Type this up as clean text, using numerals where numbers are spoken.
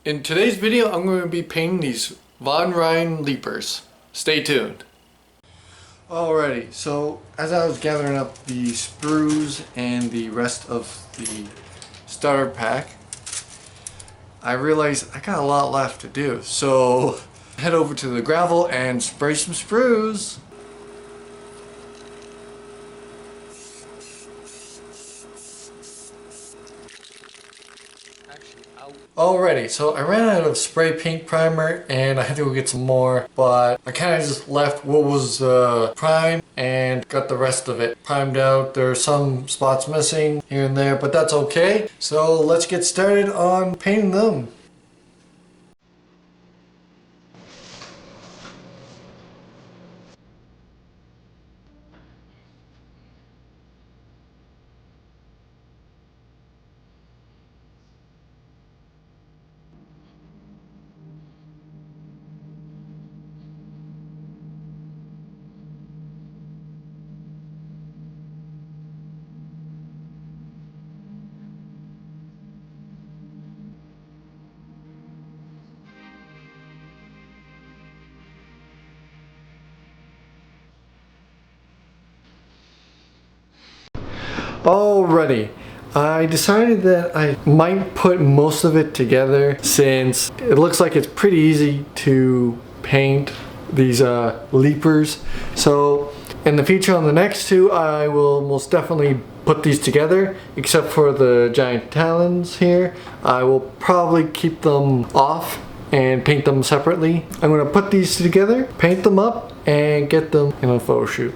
In today's video, I'm going to be painting these Von Ryan Leapers. Stay tuned. Alrighty, so as I was gathering up the sprues and the rest of the starter pack, I realized I got a lot left to do. So head over to the gravel and spray some sprues. Alrighty, so I ran out of spray paint primer and I had to go get some more, but I kind of just left what was primed and got the rest of it primed out. There are some spots missing here and there, but that's okay. So let's get started on painting them. Alrighty, I decided that I might put most of it together since it looks like it's pretty easy to paint these leapers. So in the future on the next two, I will most definitely put these together, except for the giant talons here. I will probably keep them off and paint them separately. I'm going to put these together, paint them up, and get them in a photo shoot.